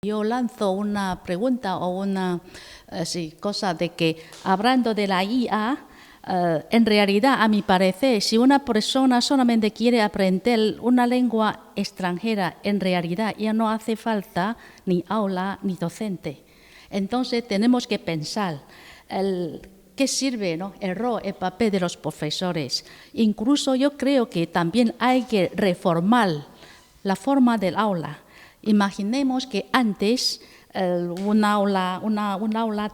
Yo lanzo una pregunta o una cosa de que, hablando de la IA, en realidad, a mi parecer, si una persona solamente quiere aprender una lengua extranjera, en realidad ya no hace falta ni aula ni docente. Entonces, tenemos que pensar qué sirve, ¿no?, el rol, el papel de los profesores. Incluso yo creo que también hay que reformar la forma del aula. Imaginemos que antes un aula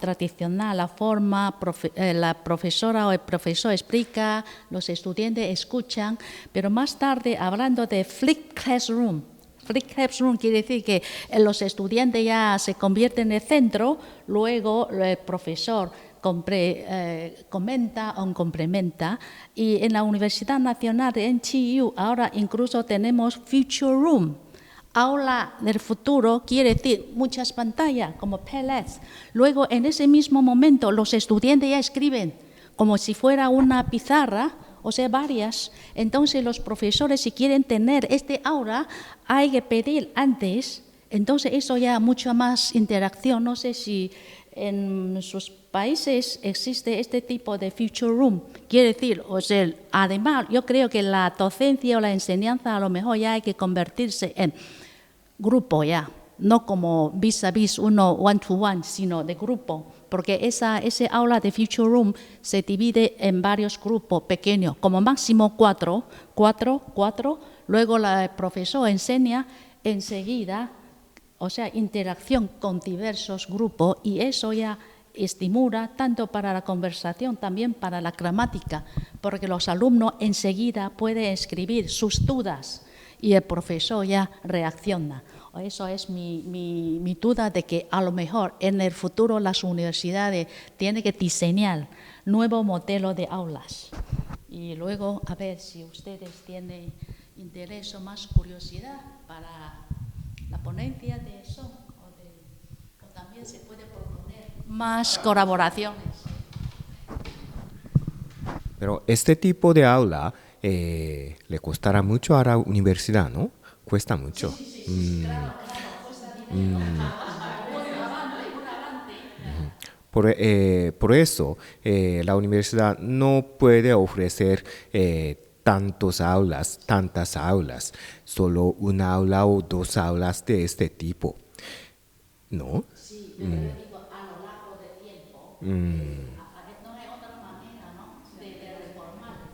tradicional, la forma, la profesora o el profesor explica, los estudiantes escuchan, pero más tarde, hablando de flipped classroom, flipped classroom quiere decir que los estudiantes ya se convierten en el centro, luego el profesor comenta o complementa, y en la Universidad Nacional de NTU ahora incluso tenemos Future Room. Aula del futuro quiere decir muchas pantallas, como PLEDs. Luego, en ese mismo momento, los estudiantes ya escriben como si fuera una pizarra, o sea, varias. Entonces, los profesores, si quieren tener este aula, hay que pedir antes. Entonces, eso ya mucha más interacción. No sé si en sus países existe este tipo de Future Room. Quiere decir, o sea, además, yo creo que la docencia o la enseñanza a lo mejor ya hay que convertirse en grupo ya, no como vis a vis, uno one-to-one, sino de grupo, porque ese aula de Future Room se divide en varios grupos pequeños, como máximo cuatro, luego el profesor enseña enseguida, o sea, interacción con diversos grupos, y eso ya estimula tanto para la conversación, también para la gramática, porque los alumnos enseguida pueden escribir sus dudas y el profesor ya reacciona. Eso es mi duda de que a lo mejor en el futuro las universidades tienen que diseñar nuevo modelo de aulas. Y luego, a ver si ustedes tienen interés o más curiosidad para la ponencia de eso, o también se puede proponer más colaboraciones. Pero este tipo de aula le costará mucho a la universidad, ¿no? Cuesta mucho. Sí, claro, cuesta dinero. Por eso, la universidad no puede ofrecer tantas aulas, solo una aula o dos aulas de este tipo, ¿no? Sí, pero yo digo a lo largo del tiempo. No hay otra manera, ¿no?, de reformar.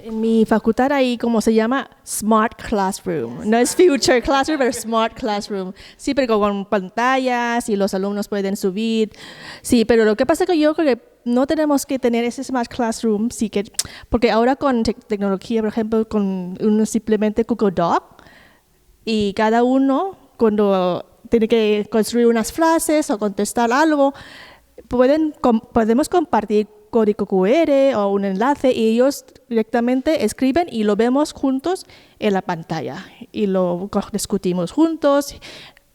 En mi facultad hay como se llama Smart Classroom. No es Future Classroom, pero Smart Classroom. Sí, pero con pantallas y los alumnos pueden subir. Sí, pero lo que pasa es que yo creo que no tenemos que tener ese Smart Classroom, sí que, porque ahora con tecnología, por ejemplo, con simplemente Google Doc, y cada uno cuando tiene que construir unas frases o contestar algo, podemos compartir código QR o un enlace y ellos directamente escriben y lo vemos juntos en la pantalla y lo discutimos juntos.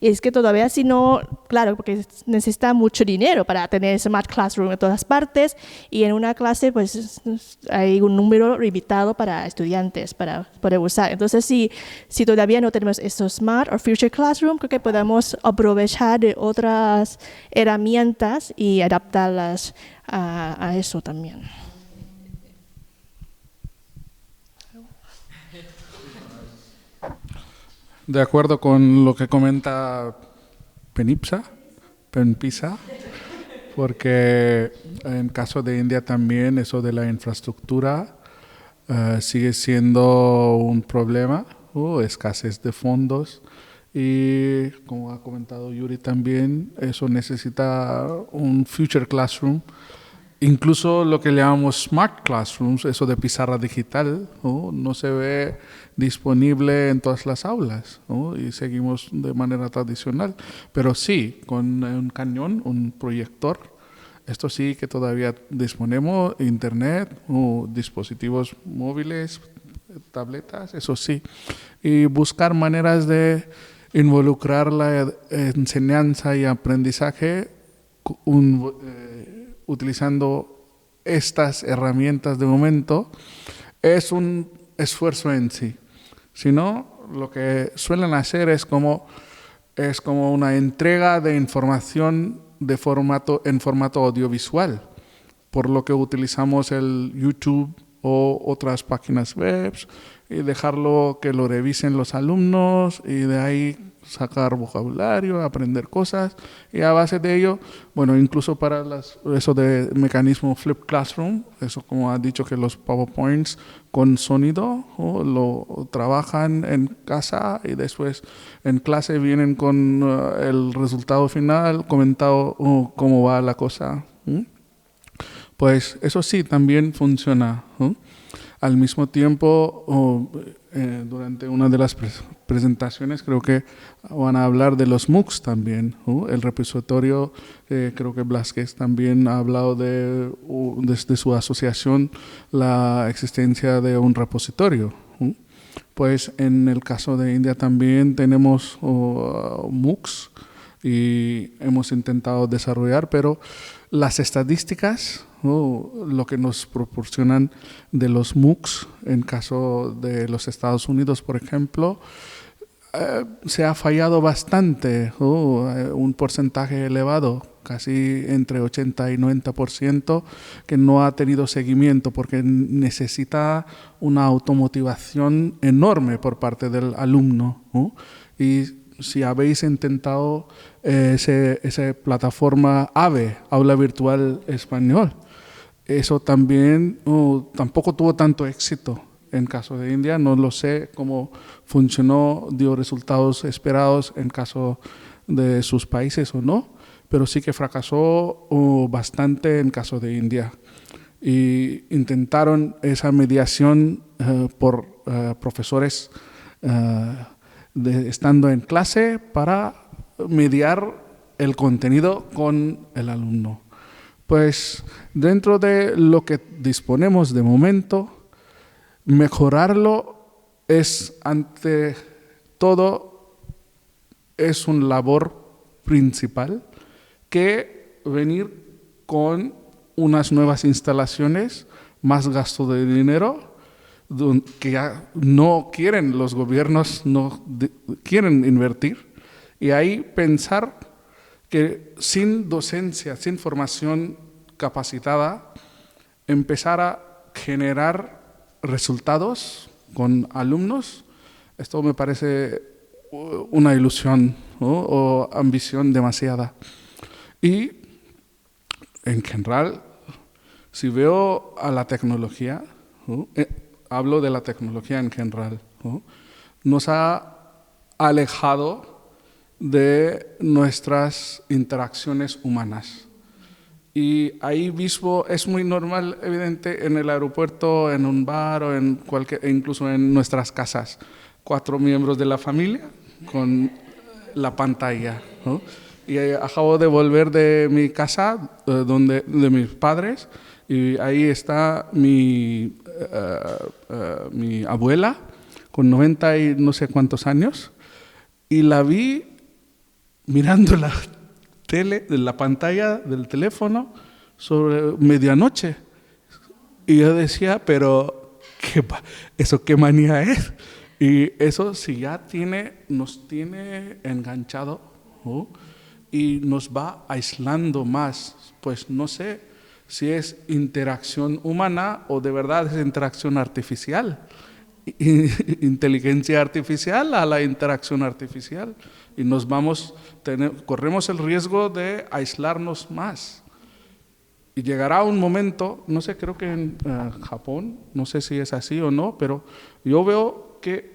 Y es que todavía si no, claro, porque necesita mucho dinero para tener Smart Classroom en todas partes y en una clase pues hay un número limitado para estudiantes para poder usar. Entonces si todavía no tenemos estos Smart o Future Classroom, creo que podemos aprovechar de otras herramientas y adaptarlas a eso también. De acuerdo con lo que comenta Penipsa, porque en caso de India también eso de la infraestructura sigue siendo un problema, escasez de fondos, y como ha comentado Yuri también, eso necesita un Future Classroom. Incluso lo que llamamos Smart Classrooms, eso de pizarra digital, no se ve disponible en todas las aulas, y seguimos de manera tradicional. Pero sí, con un cañón, un proyector, esto sí que todavía disponemos, internet, dispositivos móviles, tabletas, eso sí. Y buscar maneras de involucrar la enseñanza y aprendizaje utilizando estas herramientas de momento, es un esfuerzo en sí. Si no, lo que suelen hacer es como una entrega de información en formato audiovisual, por lo que utilizamos el YouTube o otras páginas web y dejarlo que lo revisen los alumnos y de ahí sacar vocabulario, aprender cosas y a base de ello, bueno, incluso para eso de mecanismo Flip Classroom, eso como ha dicho que los PowerPoints con sonido lo trabajan en casa y después en clase vienen con el resultado final comentado cómo va la cosa. Pues eso sí, también funciona. Al mismo tiempo, durante una de las presentaciones creo que van a hablar de los MOOCs también. El repositorio, creo que Blázquez también ha hablado desde su asociación la existencia de un repositorio. Pues en el caso de India también tenemos MOOCs y hemos intentado desarrollar, pero las estadísticas, lo que nos proporcionan de los MOOCs, en caso de los Estados Unidos, por ejemplo, se ha fallado bastante, un porcentaje elevado, casi entre 80 y 90%, que no ha tenido seguimiento porque necesita una automotivación enorme por parte del alumno. Y si habéis intentado esa plataforma AVE, Aula Virtual Español, eso también tampoco tuvo tanto éxito en caso de India. No lo sé cómo funcionó, dio resultados esperados en caso de sus países o no, pero sí que fracasó bastante en caso de India. Y intentaron esa mediación por profesores estando en clase para mediar el contenido con el alumno. Pues dentro de lo que disponemos de momento, mejorarlo es ante todo es una labor principal que venir con unas nuevas instalaciones, más gasto de dinero, que ya no quieren los gobiernos, no quieren invertir, y ahí pensar que sin docencia, sin formación capacitada, empezar a generar resultados con alumnos, esto me parece una ilusión, ¿no? O ambición demasiada. Y en general, si veo a la tecnología, ¿no? Hablo de la tecnología en general, ¿no? Nos ha alejado de nuestras interacciones humanas. Y ahí mismo es muy normal, evidente, en el aeropuerto, en un bar o incluso en nuestras casas. 4 miembros de la familia con la pantalla, ¿no? Y acabo de volver de mi casa, de mis padres, y ahí está mi abuela con 90 y no sé cuántos años, y la vi mirando la pantalla del teléfono sobre medianoche. Y yo decía, pero ¿eso qué manía es? Y eso si ya nos tiene enganchado, ¿no? Y nos va aislando más, pues no sé si es interacción humana o de verdad es interacción artificial. Inteligencia artificial a la interacción artificial. Y corremos el riesgo de aislarnos más. Y llegará un momento, no sé, creo que en Japón, no sé si es así o no, pero yo veo que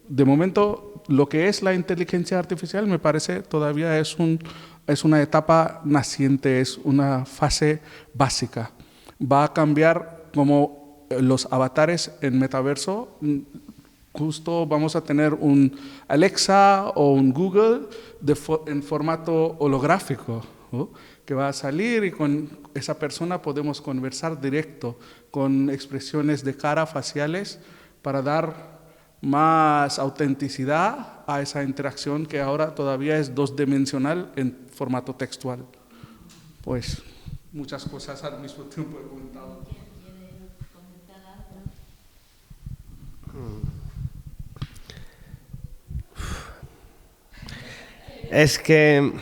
de momento lo que es la inteligencia artificial me parece todavía es una etapa naciente, es una fase básica. Va a cambiar como los avatares en metaverso. Justo vamos a tener un Alexa o un Google en formato holográfico, ¿no? Que va a salir y con esa persona podemos conversar directo con expresiones de cara faciales para dar más autenticidad a esa interacción que ahora todavía es 2-dimensional en formato textual. Pues muchas cosas al mismo tiempo he comentado. Es que,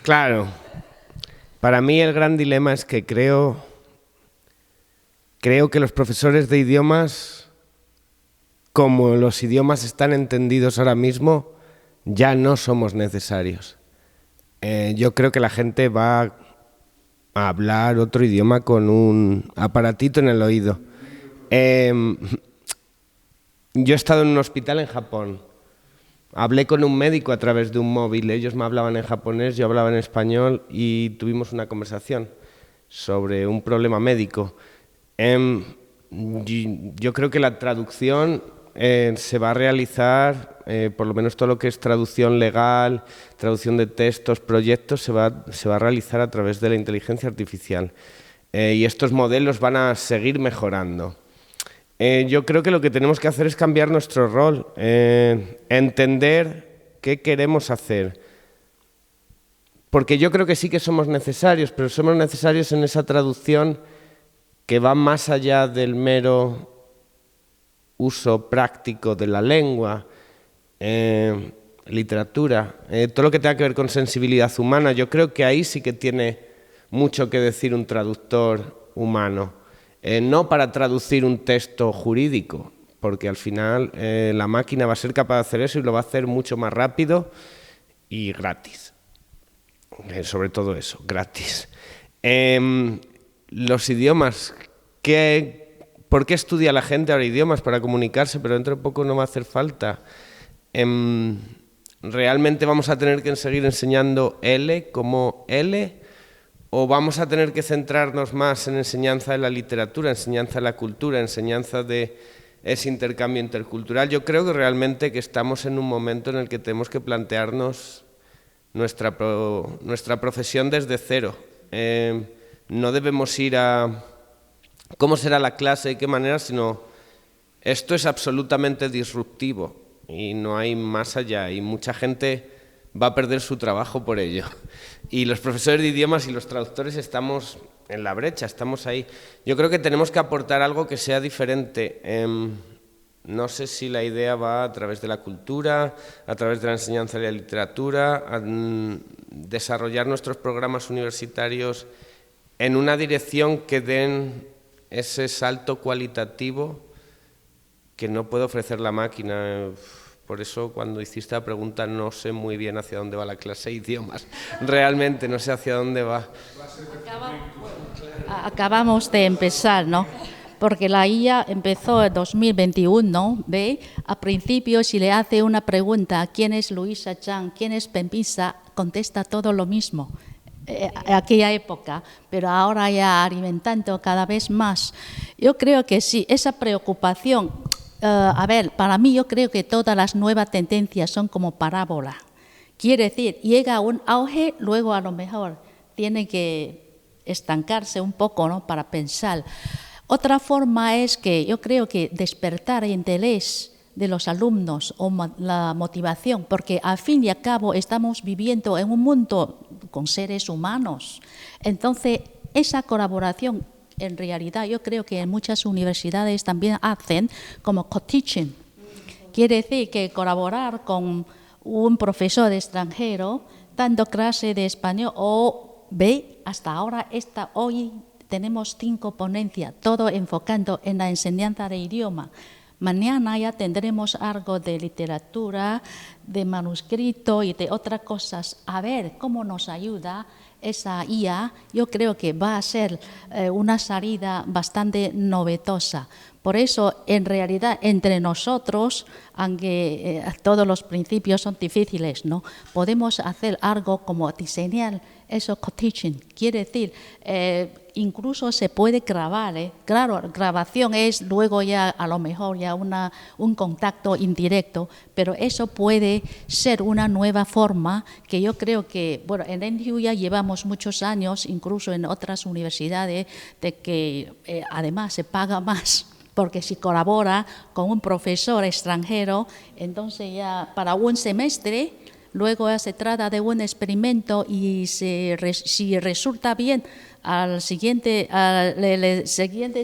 claro, para mí el gran dilema es que creo que los profesores de idiomas, como los idiomas están entendidos ahora mismo, ya no somos necesarios. Yo creo que la gente va a hablar otro idioma con un aparatito en el oído. Yo he estado en un hospital en Japón. Hablé con un médico a través de un móvil. Ellos me hablaban en japonés, yo hablaba en español y tuvimos una conversación sobre un problema médico. Yo creo que la traducción se va a realizar, por lo menos todo lo que es traducción legal, traducción de textos, proyectos, se va a realizar a través de la inteligencia artificial. Y estos modelos van a seguir mejorando. Yo creo que lo que tenemos que hacer es cambiar nuestro rol, entender qué queremos hacer. Porque yo creo que sí que somos necesarios, pero somos necesarios en esa traducción que va más allá del mero uso práctico de la lengua, literatura, todo lo que tenga que ver con sensibilidad humana. Yo creo que ahí sí que tiene mucho que decir un traductor humano. No para traducir un texto jurídico, porque al final la máquina va a ser capaz de hacer eso y lo va a hacer mucho más rápido y gratis. Sobre todo eso, gratis. Los idiomas, ¿por qué estudia la gente ahora idiomas? Para comunicarse, pero dentro de poco no va a hacer falta. ¿Realmente vamos a tener que seguir enseñando L como L? ¿O vamos a tener que centrarnos más en enseñanza de la literatura, enseñanza de la cultura, enseñanza de ese intercambio intercultural? Yo creo que realmente que estamos en un momento en el que tenemos que plantearnos nuestra profesión desde cero. No debemos ir a cómo será la clase, de qué manera, sino esto es absolutamente disruptivo y no hay más allá y mucha gente va a perder su trabajo por ello. Y los profesores de idiomas y los traductores estamos en la brecha, estamos ahí. Yo creo que tenemos que aportar algo que sea diferente. No sé si la idea va a través de la cultura, a través de la enseñanza de la literatura, a desarrollar nuestros programas universitarios en una dirección que den ese salto cualitativo que no puede ofrecer la máquina. Por eso cuando hiciste la pregunta no sé muy bien hacia dónde va la clase de idiomas. Realmente no sé hacia dónde va. Acabamos de empezar, ¿no? Porque la IA empezó en 2021, ¿no? ¿Ve? A principio, si le hace una pregunta, ¿quién es Luisa Chang? ¿Quién es Pempisa? Contesta todo lo mismo. Aquella época, pero ahora ya alimentando cada vez más. Yo creo que sí, esa preocupación, a ver, para mí yo creo que todas las nuevas tendencias son como parábola. Quiere decir, llega a un auge, luego a lo mejor tiene que estancarse un poco, ¿no? Para pensar. Otra forma es que yo creo que despertar el interés de los alumnos o la motivación, porque al fin y al cabo estamos viviendo en un mundo con seres humanos. Entonces, esa colaboración, en realidad, yo creo que en muchas universidades también hacen como co-teaching. Quiere decir que colaborar con un profesor extranjero, dando clase de español, o hasta ahora, hoy tenemos 5 ponencias, todo enfocando en la enseñanza de idioma. Mañana ya tendremos algo de literatura, de manuscrito y de otras cosas. A ver cómo nos ayuda esa IA. Yo creo que va a ser una salida bastante novedosa. Por eso, en realidad, entre nosotros, aunque todos los principios son difíciles, ¿no? Podemos hacer algo como diseñar eso co-teaching. Quiere decir, incluso se puede grabar, Claro, grabación es luego ya a lo mejor ya un contacto indirecto, pero eso puede ser una nueva forma que yo creo que, bueno, en NTU ya llevamos muchos años, incluso en otras universidades, de que además se paga más, porque si colabora con un profesor extranjero, entonces ya para un semestre, luego ya se trata de un experimento y si resulta bien, al siguiente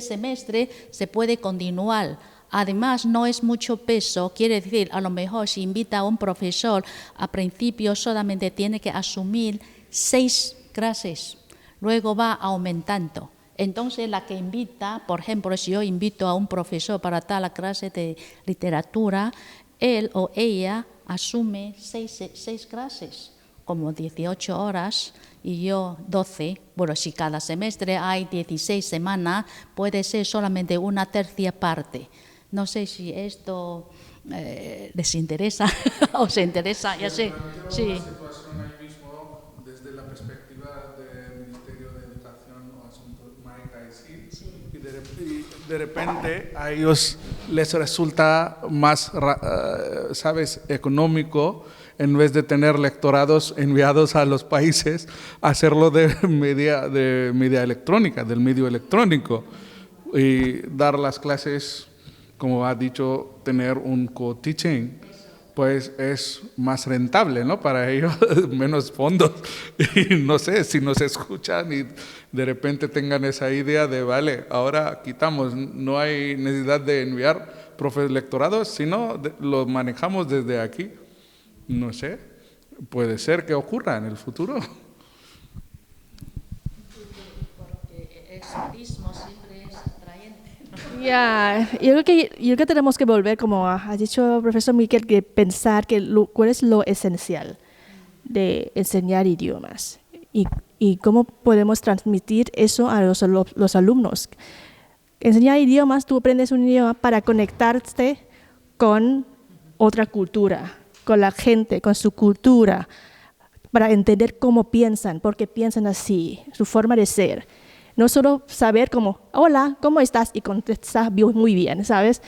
semestre se puede continuar Además, no es mucho peso, quiere decir, a lo mejor si invita a un profesor, a principio solamente tiene que asumir 6 clases, luego va aumentando. Entonces, la que invita, por ejemplo, si yo invito a un profesor para tal clase de literatura, él o ella asume 6 clases, como 18 horas, y yo 12. Bueno, si cada semestre hay 16 semanas, puede ser solamente una tercia parte. No sé si esto les interesa o se interesa, ya sé. Sí. Una situación ahí mismo desde la perspectiva del Ministerio de Educación o Asuntos Maica y de repente a ellos les resulta más, ¿sabes?, económico, en vez de tener lectorados enviados a los países, hacerlo de media electrónica, del medio electrónico, y dar las clases, como ha dicho, tener un co-teaching, pues es más rentable, ¿no? Para ellos, menos fondos. Y no sé, si nos escuchan y de repente tengan esa idea de, vale, ahora quitamos, no hay necesidad de enviar profes lectorados, sino lo manejamos desde aquí. No sé, puede ser que ocurra en el futuro. Porque el turismo siempre es atrayente. Ya, yo creo que tenemos que volver, como ha dicho el profesor Miquel, que pensar cuál es lo esencial de enseñar idiomas y cómo podemos transmitir eso a los alumnos. Enseñar idiomas, tú aprendes un idioma para conectarte con otra cultura, con la gente, con su cultura, para entender cómo piensan, por qué piensan así, su forma de ser. No solo saber como, hola, ¿cómo estás? Y contestar muy bien, ¿sabes?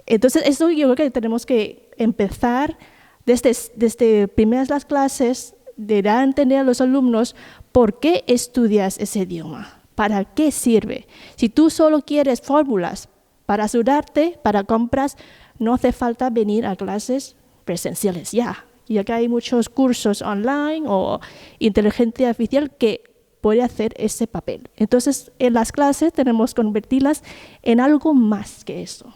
Entonces, eso yo creo que tenemos que empezar desde primeras las clases, de dar a entender a los alumnos por qué estudias ese idioma, para qué sirve. Si tú solo quieres fórmulas para ayudarte, para compras, no hace falta venir a clases presenciales ya que hay muchos cursos online o inteligencia artificial que puede hacer ese papel. Entonces, en las clases tenemos que convertirlas en algo más que eso.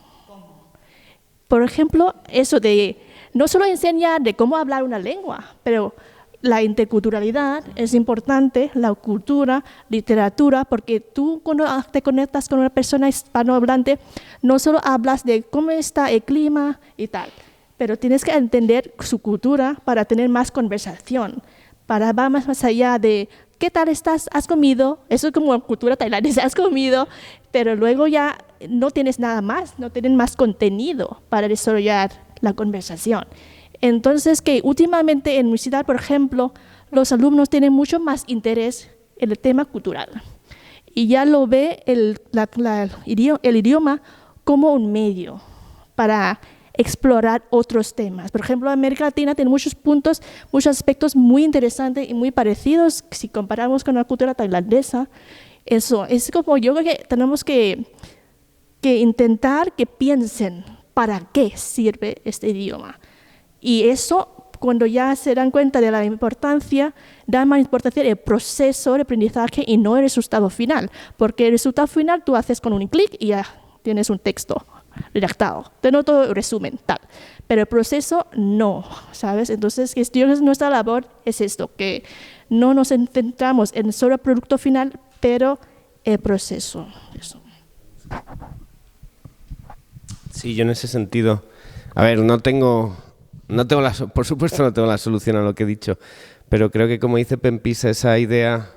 Por ejemplo, eso de no solo enseñar de cómo hablar una lengua, pero la interculturalidad es importante, la cultura, literatura, porque tú cuando te conectas con una persona hispanohablante, no solo hablas de cómo está el clima y tal, pero tienes que entender su cultura para tener más conversación, para va más allá de ¿qué tal estás? ¿Has comido? Eso es como cultura tailandesa, has comido, pero luego ya no tienes nada más, no tienen más contenido para desarrollar la conversación. Entonces, que últimamente en universidad, por ejemplo, los alumnos tienen mucho más interés en el tema cultural y ya lo ve el idioma como un medio para explorar otros temas. Por ejemplo, América Latina tiene muchos puntos, muchos aspectos muy interesantes y muy parecidos si comparamos con la cultura tailandesa. Eso es como yo creo que tenemos que intentar que piensen para qué sirve este idioma. Y eso, cuando ya se dan cuenta de la importancia, da más importancia el proceso de aprendizaje y no el resultado final, porque el resultado final tú haces con un clic y ya tienes un texto redactado, te noto el resumen, tal. Pero el proceso no, ¿sabes? Entonces, nuestra labor es esto, que no nos centramos en solo el producto final, pero el proceso. Eso. Sí, yo en ese sentido, a ver, por supuesto no tengo la solución a lo que he dicho, pero creo que como dice Pempisa, esa idea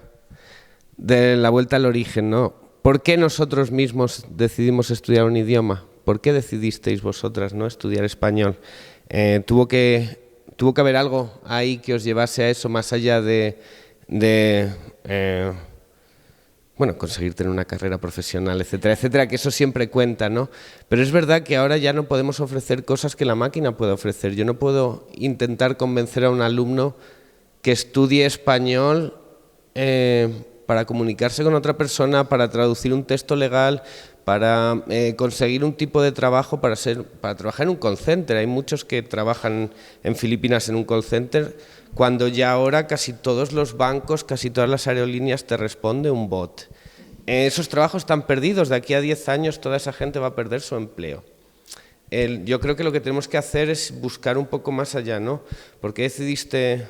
de la vuelta al origen, ¿no? ¿Por qué nosotros mismos decidimos estudiar un idioma? ¿Por qué decidisteis vosotras no estudiar español? Tuvo que haber algo ahí que os llevase a eso, más allá de conseguir tener una carrera profesional, etcétera, etcétera, que eso siempre cuenta, ¿no? Pero es verdad que ahora ya no podemos ofrecer cosas que la máquina puede ofrecer. Yo no puedo intentar convencer a un alumno que estudie español para comunicarse con otra persona, para traducir un texto legal, para conseguir un tipo de trabajo, para trabajar en un call center. Hay muchos que trabajan en Filipinas en un call center, cuando ya ahora casi todos los bancos, casi todas las aerolíneas te responde un bot. esos trabajos están perdidos. De aquí a 10 años toda esa gente va a perder su empleo. Yo creo que lo que tenemos que hacer es buscar un poco más allá, ¿no? ¿Por qué decidiste?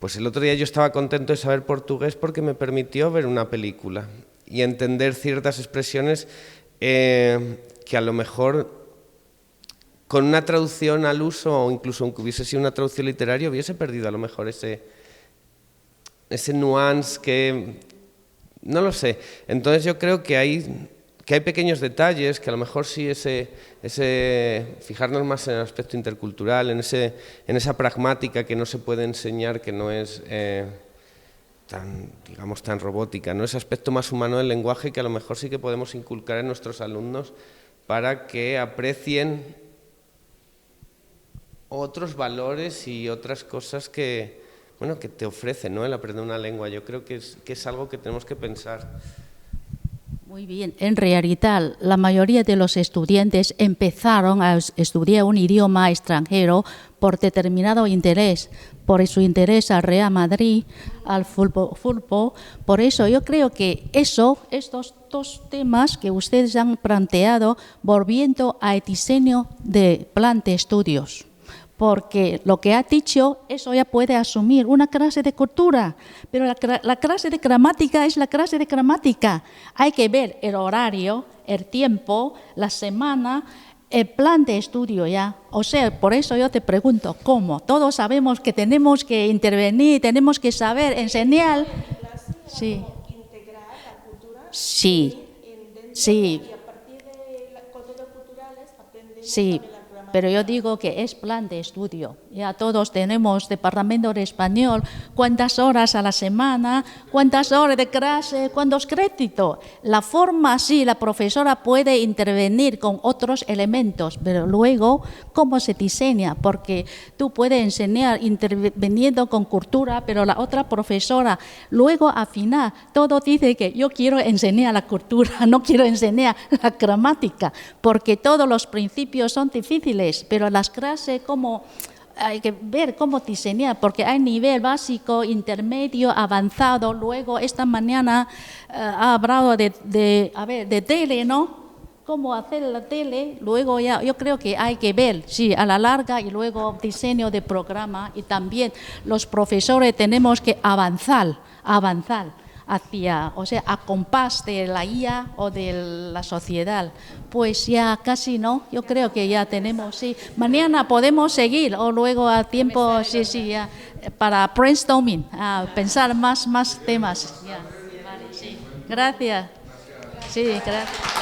Pues el otro día yo estaba contento de saber portugués porque me permitió ver una película y entender ciertas expresiones que a lo mejor con una traducción al uso o incluso aunque hubiese sido una traducción literaria hubiese perdido a lo mejor ese nuance que... no lo sé. Entonces yo creo que hay pequeños detalles que a lo mejor sí fijarnos más en el aspecto intercultural, en esa pragmática que no se puede enseñar, que no es tan robótica, ¿no? Ese aspecto más humano del lenguaje que a lo mejor sí que podemos inculcar en nuestros alumnos para que aprecien otros valores y otras cosas que te ofrece, ¿no? El aprender una lengua. Yo creo que es algo que tenemos que pensar. Muy bien, en realidad la mayoría de los estudiantes empezaron a estudiar un idioma extranjero por determinado interés, por su interés al Real Madrid, al fútbol. Por eso yo creo que estos dos temas que ustedes han planteado, volviendo al diseño de plan de estudios. Porque lo que ha dicho, eso ya puede asumir una clase de cultura, pero la clase de gramática es la clase de gramática. Hay que ver el horario, el tiempo, la semana, el plan de estudio ya. O sea, por eso yo te pregunto, ¿cómo? Todos sabemos que tenemos que intervenir, tenemos que saber enseñar. Sí. Sí. Sí. Sí. Pero yo digo que es plan de estudio. Ya todos tenemos departamento de español, cuántas horas a la semana, cuántas horas de clase, cuántos créditos. La forma, sí, la profesora puede intervenir con otros elementos, pero luego, ¿cómo se diseña? Porque tú puedes enseñar interviniendo con cultura, pero la otra profesora, luego al final, todo dice que yo quiero enseñar la cultura, no quiero enseñar la gramática, porque todos los principios son difíciles. Pero las clases, hay que ver cómo diseñar, porque hay nivel básico, intermedio, avanzado. Luego, esta mañana ha hablado de tele, ¿no? Cómo hacer la tele. Luego ya, yo creo que hay que ver, sí, a la larga, y luego diseño de programa. Y también los profesores tenemos que avanzar hacia, o sea, a compás de la IA o de la sociedad. Pues ya casi no, yo creo que ya tenemos, sí. Mañana podemos seguir o luego a tiempo, sí, ya, para brainstorming, a pensar más temas. Ya. Vale, sí. Gracias. Sí, gracias.